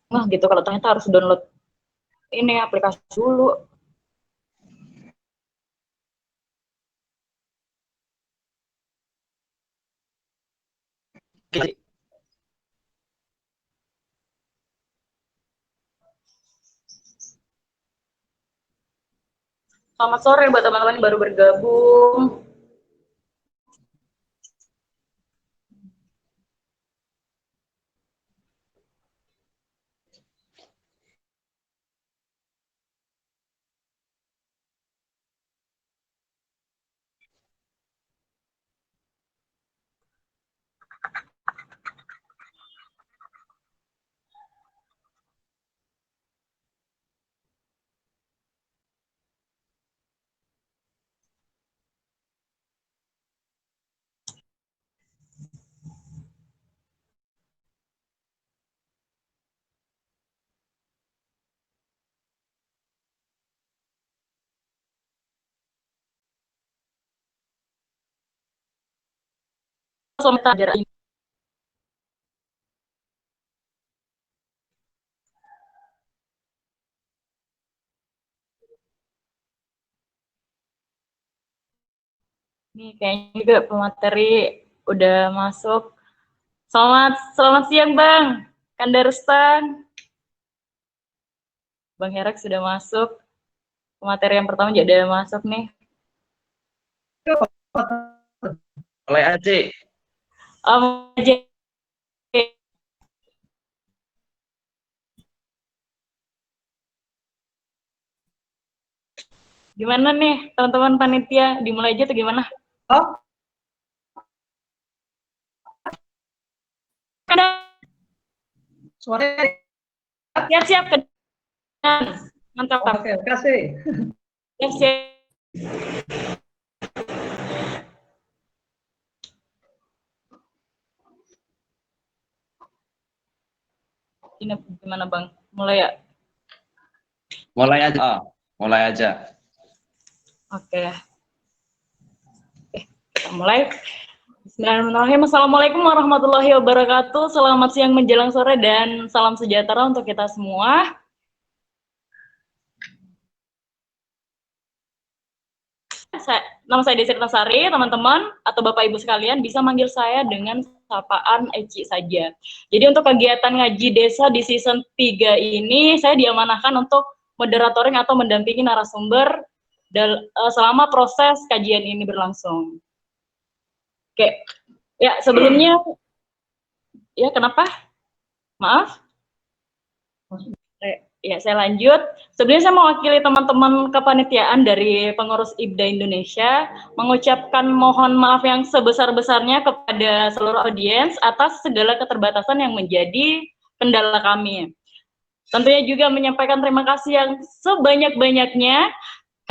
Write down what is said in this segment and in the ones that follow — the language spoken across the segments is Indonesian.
Wah gitu kalau ternyata harus download ini aplikasi dulu. Selamat sore buat teman-teman yang baru bergabung. Sementara ini nih kayaknya juga pemateri udah masuk. Selamat siang Bang Kandarustan. Bang Herak sudah masuk. Pemateri yang pertama juga udah masuk nih. Mulai aja. Gimana nih teman-teman panitia? Dimulai aja atau gimana? Oh. Suaranya siap mantap. Oke, kasih. Siap. Ini gimana Bang? Mulai ya? Mulai aja. Oke, kita mulai. Bismillahirrahmanirrahim. Assalamualaikum warahmatullahi wabarakatuh. Selamat siang menjelang sore dan salam sejahtera untuk kita semua. Nama saya Desi Sari, teman-teman atau Bapak Ibu sekalian bisa manggil saya dengan sapaan Eci saja. Jadi untuk kegiatan ngaji desa di season 3 ini, saya diamanahkan untuk moderatoring atau mendampingi narasumber selama proses kajian ini berlangsung. Oke, ya sebelumnya, ya kenapa? Maaf. Ya, saya lanjut. Sebelumnya saya mewakili teman-teman kepanitiaan dari pengurus IBDA Indonesia mengucapkan mohon maaf yang sebesar-besarnya kepada seluruh audiens atas segala keterbatasan yang menjadi kendala kami. Tentunya juga menyampaikan terima kasih yang sebanyak-banyaknya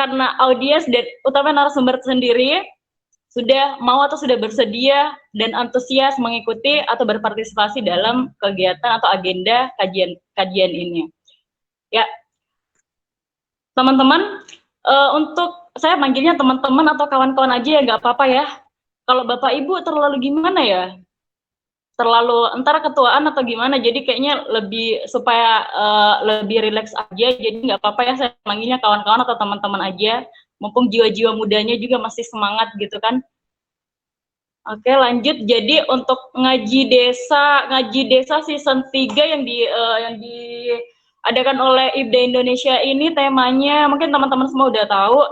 karena audiens dan utama narasumber sendiri sudah mau atau sudah bersedia dan antusias mengikuti atau berpartisipasi dalam kegiatan atau agenda kajian ini. Ya, teman-teman, untuk saya manggilnya teman-teman atau kawan-kawan aja ya, nggak apa-apa ya. Kalau Bapak Ibu terlalu gimana ya? Terlalu antara ketuaan atau gimana? Jadi kayaknya lebih supaya lebih rileks aja. Jadi nggak apa-apa ya, saya manggilnya kawan-kawan atau teman-teman aja. Mumpung jiwa-jiwa mudanya juga masih semangat gitu kan. Oke, lanjut. Jadi untuk ngaji desa season 3 yang diadakan oleh IBDA Indonesia ini temanya mungkin teman-teman semua udah tahu,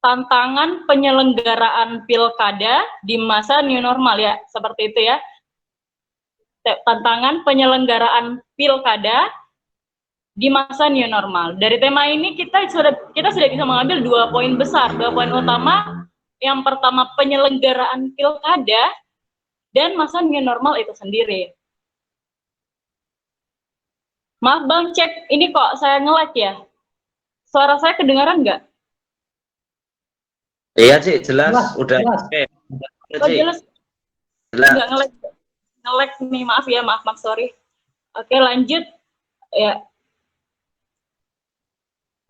tantangan penyelenggaraan pilkada di masa new normal ya, seperti itu ya. Tantangan penyelenggaraan pilkada di masa new normal. Dari tema ini kita sudah bisa mengambil 2 poin besar, 2 poin utama. Yang pertama penyelenggaraan pilkada dan masa new normal itu sendiri. Maaf Bang, cek ini kok saya nge-lag ya. Suara saya kedengaran nggak? Iya sih, jelas. Udah. Oke. Oh, jelas. Nggak nge-lag nih, maaf ya, maaf sorry. Oke, lanjut. Ya.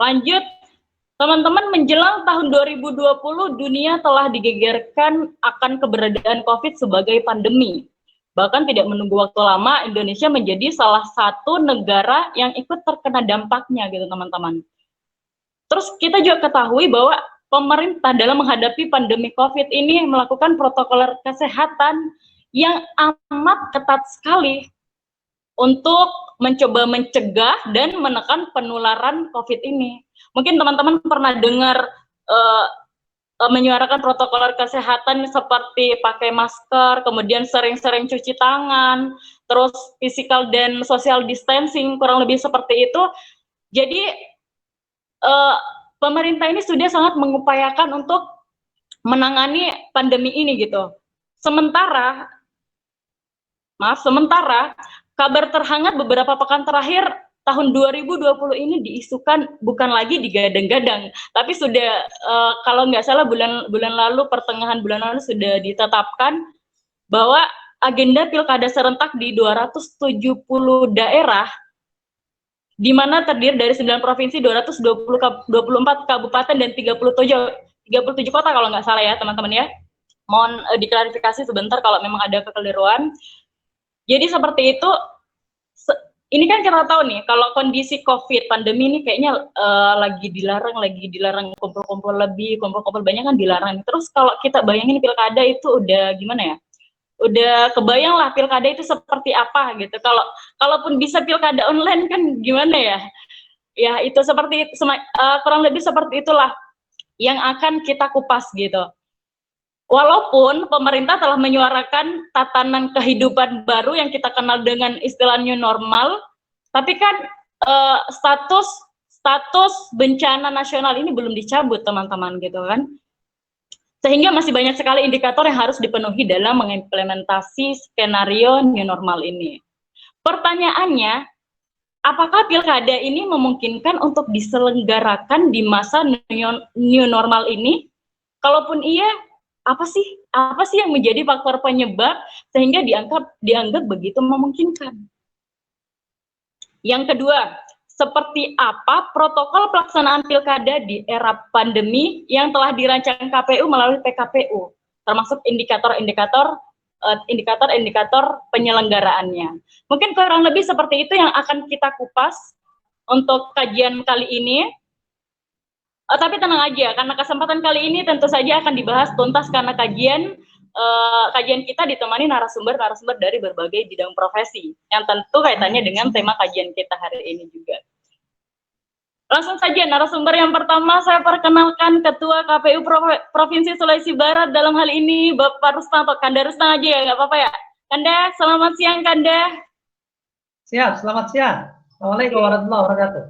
Lanjut. Teman-teman, menjelang tahun 2020, dunia telah digegerkan akan keberadaan COVID sebagai pandemi. Bahkan tidak menunggu waktu lama, Indonesia menjadi salah satu negara yang ikut terkena dampaknya gitu teman-teman. Terus kita juga ketahui bahwa pemerintah dalam menghadapi pandemi COVID ini melakukan protokol kesehatan yang amat ketat sekali untuk mencoba mencegah dan menekan penularan COVID ini. Mungkin teman-teman pernah dengar menyuarakan protokol kesehatan seperti pakai masker, kemudian sering-sering cuci tangan, terus physical dan social distancing, kurang lebih seperti itu. Jadi pemerintah ini sudah sangat mengupayakan untuk menangani pandemi ini gitu. Sementara kabar terhangat beberapa pekan terakhir tahun 2020 ini diisukan bukan lagi digadang-gadang, tapi sudah kalau nggak salah pertengahan bulan lalu sudah ditetapkan bahwa agenda pilkada serentak di 270 daerah, di mana terdiri dari 9 provinsi, 224 kabupaten dan 37 kota kalau nggak salah ya teman-teman ya. Mohon diklarifikasi sebentar kalau memang ada kekeliruan. Jadi seperti itu. Ini kan kita tahu nih, kalau kondisi COVID, pandemi ini kayaknya lagi dilarang kumpul-kumpul banyak kan dilarang. Terus kalau kita bayangin pilkada itu udah gimana ya? Udah kebayang lah pilkada itu seperti apa gitu. Kalaupun bisa pilkada online kan gimana ya? Ya itu kurang lebih seperti itulah yang akan kita kupas gitu. Walaupun pemerintah telah menyuarakan tatanan kehidupan baru yang kita kenal dengan istilah new normal, tapi kan status bencana nasional ini belum dicabut teman-teman gitu kan. Sehingga masih banyak sekali indikator yang harus dipenuhi dalam mengimplementasi skenario new normal ini. Pertanyaannya, apakah pilkada ini memungkinkan untuk diselenggarakan di masa new normal ini? Kalaupun iya, apa sih yang menjadi faktor penyebab sehingga dianggap begitu memungkinkan? Yang kedua, seperti apa protokol pelaksanaan pilkada di era pandemi yang telah dirancang KPU melalui PKPU, termasuk indikator penyelenggaraannya. Mungkin kurang lebih seperti itu yang akan kita kupas untuk kajian kali ini. Tapi tenang aja, karena kesempatan kali ini tentu saja akan dibahas tuntas karena kajian kita ditemani narasumber dari berbagai bidang profesi yang tentu kaitannya dengan tema kajian kita hari ini juga. Langsung saja narasumber yang pertama saya perkenalkan Ketua KPU Provinsi Sulawesi Barat dalam hal ini Bapak Rustam atau Kanda Rustam aja ya, nggak apa-apa ya. Kanda, selamat siang Kanda. Siap, selamat siang. Assalamualaikum warahmatullahi wabarakatuh.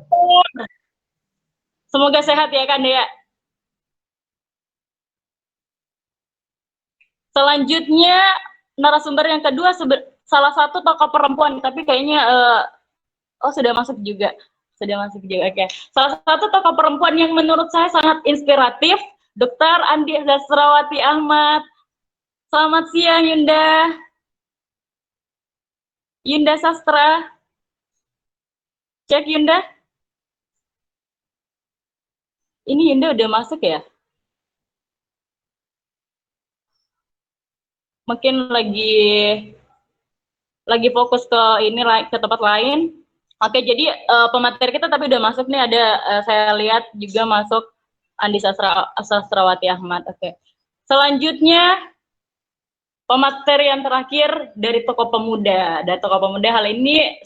Semoga sehat ya Kanda ya. Selanjutnya narasumber yang kedua salah satu tokoh perempuan, tapi kayaknya sudah masuk juga. Oke. Salah satu tokoh perempuan yang menurut saya sangat inspiratif, Dr. Andi Sastrawati Ahmad. Selamat siang Yunda. Yunda Sastra. Cek Yunda. Ini Yunda udah masuk ya? Mungkin lagi fokus ke tempat lain. Oke, jadi pemateri kita tapi udah masuk nih, ada saya lihat juga masuk Andi Sastrawati Ahmad. Oke. Selanjutnya pemateri yang terakhir dari tokoh pemuda. Dan tokoh pemuda hal ini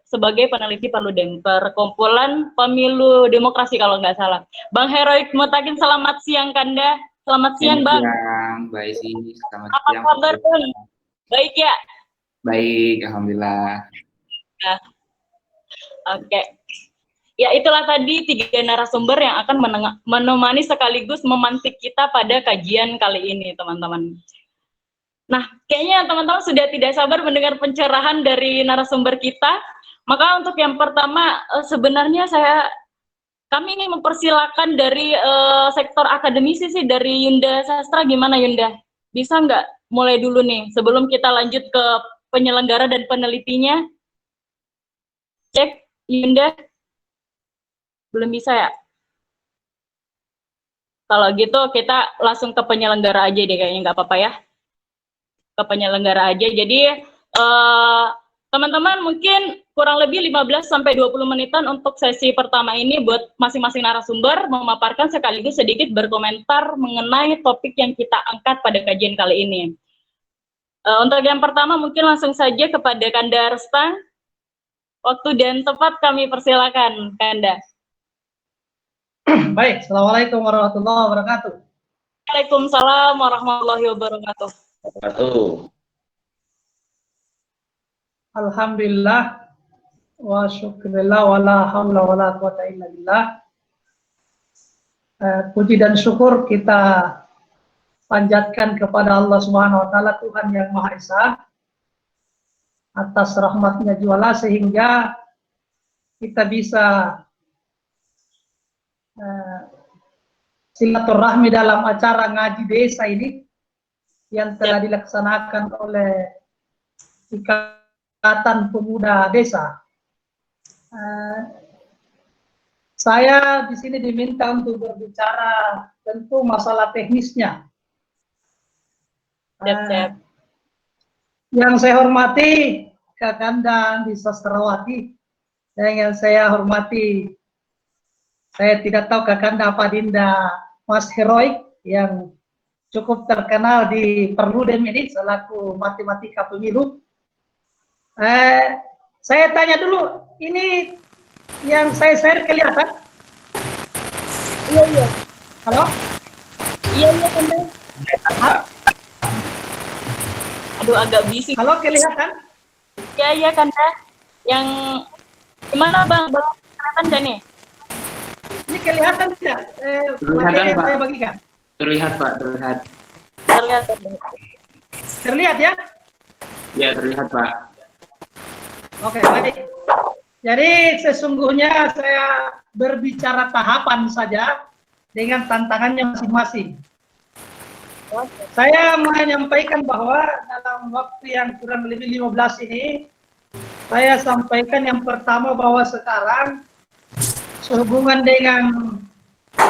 sebagai peneliti Perkumpulan Pemilu Demokrasi kalau nggak salah. Bang Heroik Mutakin, selamat siang Kanda. Selamat siang Bang. Baik sih, selamat Apa siang. kabar Bang? Baik ya? Baik, alhamdulillah. Nah, oke. Ya itulah tadi 3 narasumber yang akan menemani sekaligus memantik kita pada kajian kali ini teman-teman. Nah, kayaknya teman-teman sudah tidak sabar mendengar pencerahan dari narasumber kita. Maka untuk yang pertama, sebenarnya kami ingin mempersilakan dari sektor akademisi sih, dari Yunda Sastra. Gimana Yunda? Bisa nggak mulai dulu nih, sebelum kita lanjut ke penyelenggara dan penelitinya? Cek, Yunda? Belum bisa ya? Kalau gitu kita langsung ke penyelenggara aja deh kayaknya, nggak apa-apa ya? Ke penyelenggara aja. Jadi Teman-teman mungkin kurang lebih 15-20 menitan untuk sesi pertama ini buat masing-masing narasumber memaparkan sekaligus sedikit berkomentar mengenai topik yang kita angkat pada kajian kali ini. Untuk yang pertama mungkin langsung saja kepada Kanda Resta. Waktu dan tempat kami persilakan, Kanda. Baik, Assalamualaikum warahmatullahi wabarakatuh. Waalaikumsalam warahmatullahi wabarakatuh. Alhamdulillah wa syukurillah wa la hawla wa la quwata illa billah. Puji dan syukur kita panjatkan kepada Allah Subhanahu wa taala, Tuhan yang Maha Esa, atas rahmatnya juala sehingga kita bisa silaturahmi dalam acara ngaji desa ini yang telah dilaksanakan oleh Ikatan Pemuda Desa. Saya di sini diminta untuk berbicara tentu masalah teknisnya. Yang saya hormati Kakanda di Sastrawati, dan yang saya hormati, saya tidak tahu Kakanda apa Dinda Mas Heroik yang cukup terkenal di Perludem ini selaku matematika pemilu. Saya tanya dulu, ini yang saya share kelihatan? Iya. Halo? Iya, Kanda. Aduh, agak bising. Halo, kelihatan? Iya, Kanda. Yang gimana, Bang? Kelihatan nggak nih? Ini kelihatan tidak? Kelihatan, Pak. Saya bagikan. Terlihat, Pak, terlihat. Terlihat ya? Ya, terlihat, Pak. Oke, baik. Jadi sesungguhnya saya berbicara tahapan saja dengan tantangannya masing-masing. Saya menyampaikan bahwa dalam waktu yang kurang lebih 15 ini, saya sampaikan yang pertama bahwa sekarang sehubungan dengan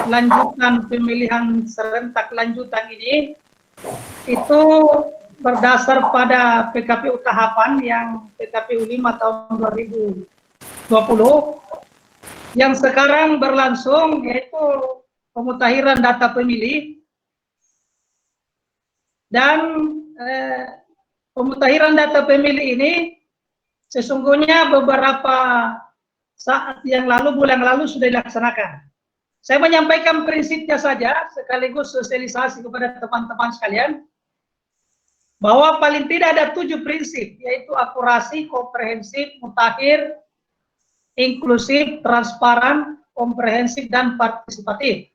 lanjutan pemilihan serentak lanjutan ini, itu berdasar pada PKPU tahapan yang PKPU 5 tahun 2020, yang sekarang berlangsung yaitu pemutakhiran data pemilih. Dan pemutakhiran data pemilih ini sesungguhnya beberapa saat yang lalu, bulan lalu sudah dilaksanakan. Saya menyampaikan prinsipnya saja sekaligus sosialisasi kepada teman-teman sekalian bahwa paling tidak ada 7 prinsip, yaitu akurasi, komprehensif, mutakhir, inklusif, transparan, komprehensif, dan partisipatif.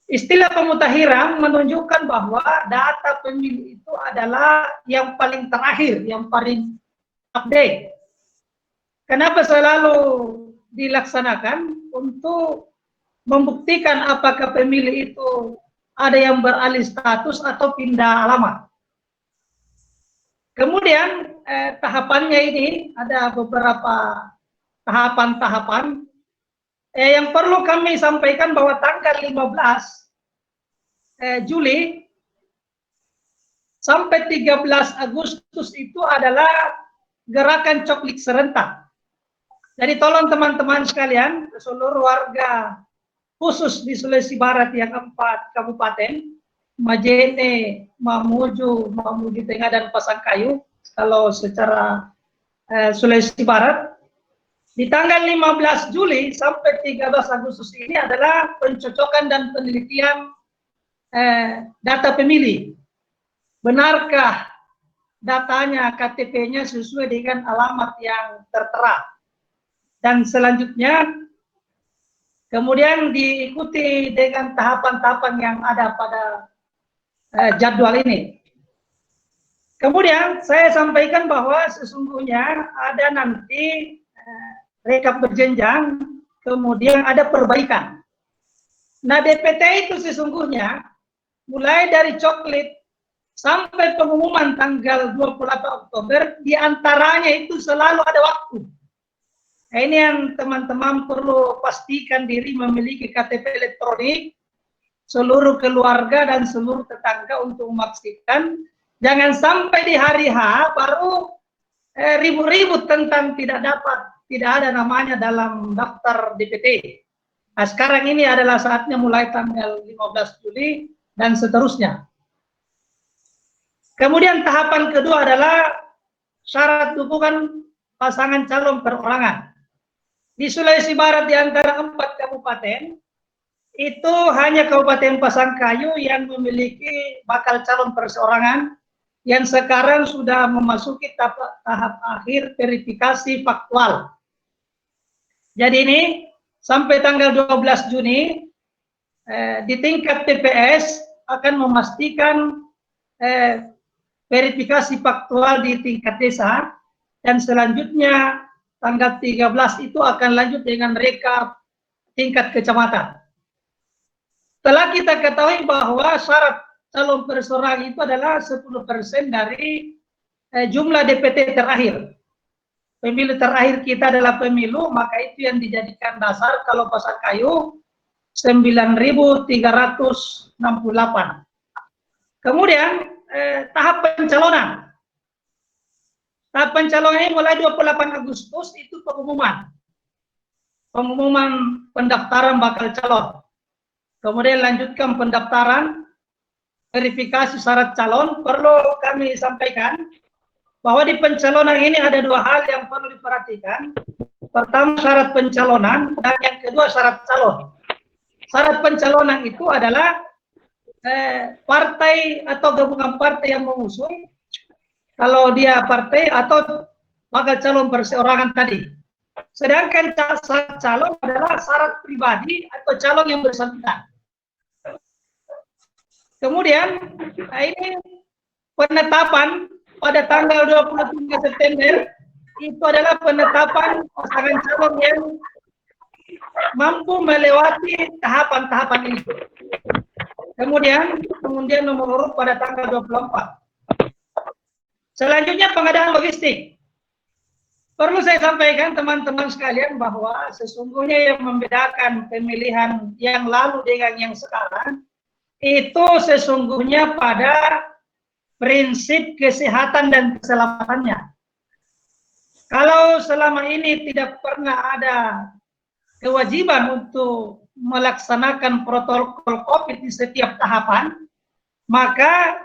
Istilah pemutakhiran menunjukkan bahwa data pemilih itu adalah yang paling terakhir, yang paling update. Kenapa selalu dilaksanakan? Untuk membuktikan apakah pemilih itu ada yang beralih status atau pindah alamat. Kemudian tahapannya ini ada beberapa tahapan-tahapan. Yang perlu kami sampaikan bahwa tanggal 15 Juli sampai 13 Agustus itu adalah gerakan coklik serentak. Jadi tolong teman-teman sekalian, seluruh warga khusus di Sulawesi Barat yang 4 kabupaten, Majene, Mamuju, Mamuju Tengah, dan Pasangkayu, kalau secara Sulawesi Barat, di tanggal 15 Juli sampai 13 Agustus ini adalah pencocokan dan penelitian data pemilih. Benarkah datanya, KTP-nya sesuai dengan alamat yang tertera? Dan selanjutnya, kemudian diikuti dengan tahapan-tahapan yang ada pada jadwal ini. Kemudian saya sampaikan bahwa sesungguhnya ada nanti rekap berjenjang, kemudian ada perbaikan. Nah, DPT itu sesungguhnya mulai dari coklit sampai pengumuman tanggal 28 Oktober, diantaranya itu selalu ada waktu. Nah, ini yang teman-teman perlu pastikan diri memiliki KTP elektronik, seluruh keluarga dan seluruh tetangga untuk memastikan. Jangan sampai di hari H baru ribut-ribut tentang tidak ada namanya dalam daftar DPT. Nah, sekarang ini adalah saatnya mulai tanggal 15 Juli dan seterusnya. Kemudian tahapan kedua adalah syarat dukungan pasangan calon perorangan. Di Sulawesi Barat di antara 4 kabupaten, itu hanya Kabupaten Pasangkayu yang memiliki bakal calon perseorangan yang sekarang sudah memasuki tahap akhir verifikasi faktual. Jadi ini sampai tanggal 12 Juni di tingkat TPS akan memastikan verifikasi faktual di tingkat desa, dan selanjutnya tanggal 13 itu akan lanjut dengan rekap tingkat kecamatan. Setelah kita ketahui bahwa syarat calon perseorangan itu adalah 10% dari jumlah DPT terakhir. Pemilu terakhir kita adalah pemilu, maka itu yang dijadikan dasar kalau Pasangkayu 9.368. Kemudian tahap pencalonan. Tahap pencalonan ini mulai 28 Agustus itu pengumuman pendaftaran bakal calon. Kemudian lanjutkan pendaftaran, verifikasi syarat calon. Perlu kami sampaikan bahwa di pencalonan ini ada 2 hal yang perlu diperhatikan. Pertama, syarat pencalonan, dan yang kedua syarat calon. Syarat pencalonan itu adalah partai atau gabungan partai yang mengusung, kalau dia partai atau bakal calon perseorangan tadi. Sedangkan syarat calon adalah syarat pribadi atau calon yang bersangkutan. Kemudian, ini penetapan pada tanggal 23 September itu adalah penetapan pasangan calon yang mampu melewati tahapan-tahapan ini. Kemudian nomor urut pada tanggal 24. Selanjutnya pengadaan logistik. Perlu saya sampaikan teman-teman sekalian bahwa sesungguhnya yang membedakan pemilihan yang lalu dengan yang sekarang itu sesungguhnya pada prinsip kesehatan dan keselamatannya. Kalau selama ini tidak pernah ada kewajiban untuk melaksanakan protokol COVID di setiap tahapan, maka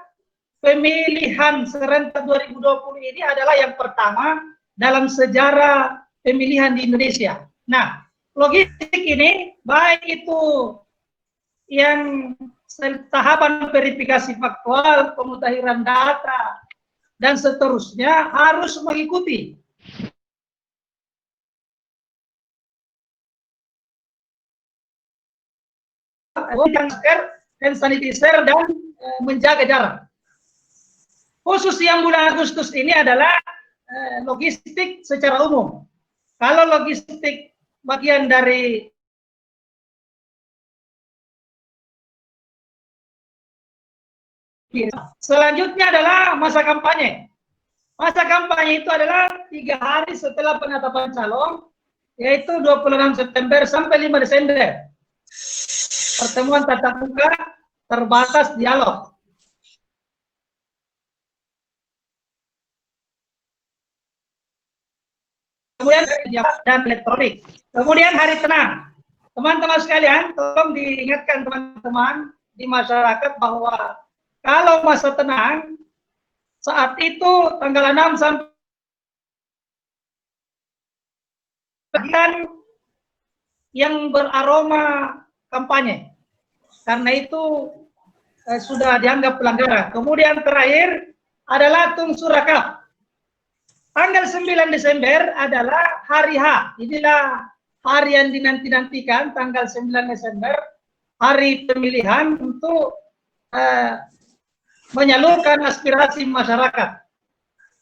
pemilihan serentak 2020 ini adalah yang pertama dalam sejarah pemilihan di Indonesia. Nah, logistik ini baik itu yang tahapan verifikasi faktual, pemutahiran data, dan seterusnya harus mengikuti masker dan sanitizer dan menjaga jarak. Khusus yang bulan Agustus ini adalah logistik secara umum. Kalau logistik bagian dari selanjutnya adalah masa kampanye. Masa kampanye itu adalah 3 hari setelah penetapan calon, yaitu 26 September sampai 5 Desember. Pertemuan tatap muka terbatas dialog. Kemudian dan elektronik. Kemudian hari tenang. Teman-teman sekalian, tolong diingatkan teman-teman di masyarakat bahwa kalau masa tenang saat itu tanggal 6 sampai yang beraroma kampanye. Karena itu sudah dianggap pelanggaran. Kemudian terakhir adalah tungsurakap. Tanggal 9 Desember adalah hari H. Inilah hari yang dinanti-nantikan, tanggal 9 Desember, hari pemilihan untuk menyalurkan aspirasi masyarakat.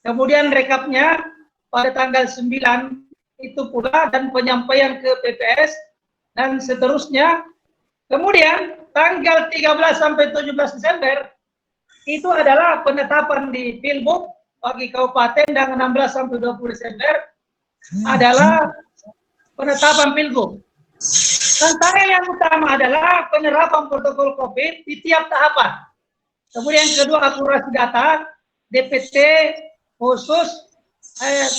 Kemudian rekapnya pada tanggal 9 itu pula, dan penyampaian ke PPS dan seterusnya. Kemudian tanggal 13 sampai 17 Desember itu adalah penetapan di Pilbuk bagi kabupaten, dan 16 sampai 20 Desember adalah penetapan Pilgub. Tantangan yang utama adalah penerapan protokol COVID di tiap tahapan. Kemudian kedua, akurasi data, DPT khusus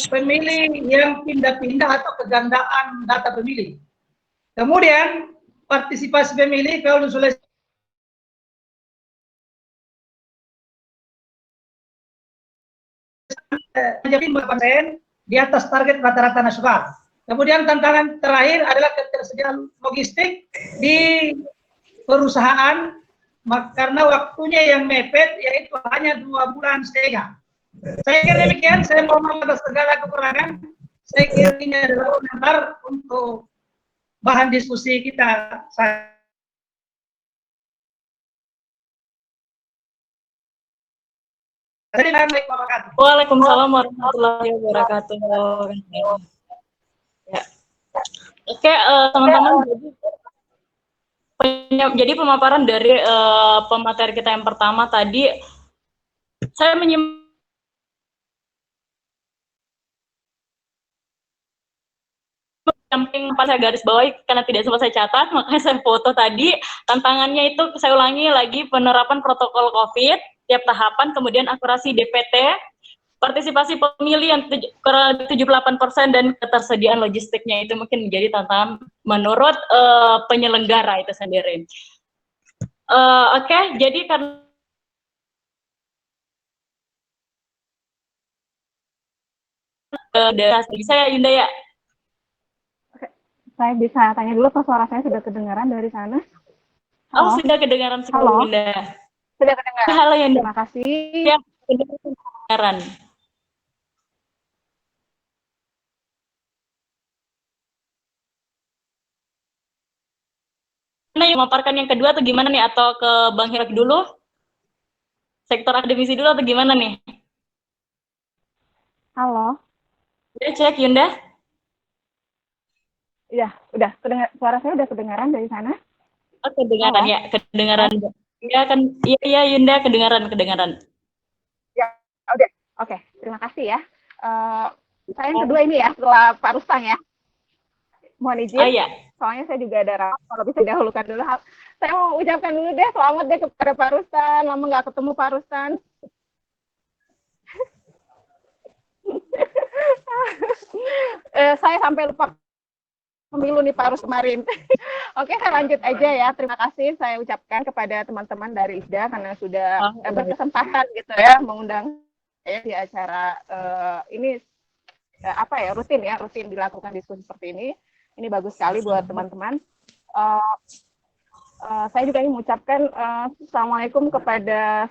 pemilih yang pindah-pindah atau kegandaan data pemilih. Kemudian partisipasi pemilih kalau Sulawesi menjadi 5% di atas target rata-rata nasional. Kemudian tantangan terakhir adalah ketersediaan logistik di perusahaan karena waktunya yang mepet, yaitu hanya 2 bulan setengah. Saya kira demikian, saya mohon maaf atas segala kekurangan. Saya kira ini adalah komentar untuk bahan diskusi kita. Waalaikumsalam warahmatullahi wabarakatuh. Ya. Oke, teman-teman, jadi pemaparan dari pemateri kita yang pertama tadi, saya menyamping pas saya garis bawahi karena tidak sempat saya catat, makanya saya foto tadi. Tantangannya itu saya ulangi lagi, penerapan protokol COVID tiap tahapan, kemudian akurasi DPT, partisipasi pemilih yang kurang lebih 78% dan ketersediaan logistiknya itu mungkin menjadi tantangan menurut penyelenggara itu sendiri. Oke, jadi karena bisa ya Yunda ya? Saya bisa tanya dulu, apa suara saya sudah kedengaran dari sana? Halo? Oh, sudah kedengaran sekali, Yunda. Sudah kedengaran. Halo Yunda. Terima kasih. Ya, kedengaran. Nah, yang memaparkan yang kedua atau gimana nih? Atau ke Bang Hiraki dulu? Sektor akademisi dulu atau gimana nih? Halo. Udah cek Yunda? Iya, udah. Suara saya udah kedengaran dari sana? Oh, kedengaran ya, kedengaran. Iya kan, iya Yunda, kedengaran. Ya, udah. Oke, terima kasih ya. Saya yang kedua ini ya, setelah Pak Rustam ya. Mohon izin. Iya. Soalnya saya juga ada rapat, kalau bisa dahulukan dulu. Saya mau ucapkan dulu deh, selamat deh kepada Pak Rustam. Lama nggak ketemu Pak Rustam. Saya sampai lupa pemilu nih Pak Rus kemarin. Oke, saya lanjut aja ya. Terima kasih saya ucapkan kepada teman-teman dari ISDA karena sudah berkesempatan gitu ya mengundang saya di acara ini rutin dilakukan diskusi seperti ini. Ini bagus sekali buat teman-teman. Saya juga ingin mengucapkan assalamualaikum kepada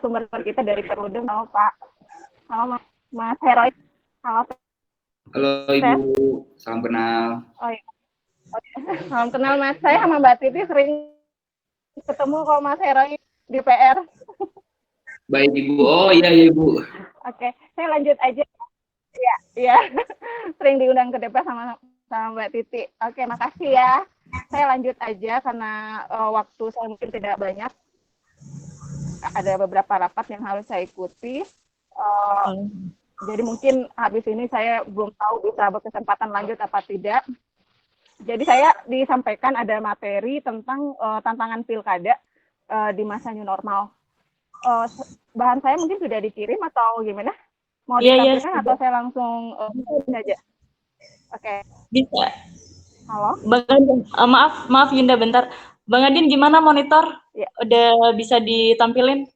sumber kita dari Perludem. Halo Pak. Halo Mas Heroy. Halo. Halo Ibu, salam kenal. Oh iya. Salam kenal Mas. Saya sama Mbak Titi sering ketemu kalau Mas Heroy di PR. Baik Ibu. Oh iya Ibu. Oke, saya lanjut aja. Iya. Sering diundang ke DPR sama Mbak Titi. Oke, makasih ya. Saya lanjut aja karena waktu saya mungkin tidak banyak. Ada beberapa rapat yang harus saya ikuti. Jadi mungkin habis ini saya belum tahu bisa berkesempatan lanjut apa tidak. Jadi saya disampaikan ada materi tentang tantangan pilkada di masa new normal. Bahan saya mungkin sudah dikirim atau gimana? Mau ditampilkan atau saya langsung aja? Oke. Bisa. Halo. Bang Adin, maaf Yunda bentar. Bang Adin gimana monitor? Ya. Udah bisa ditampilin?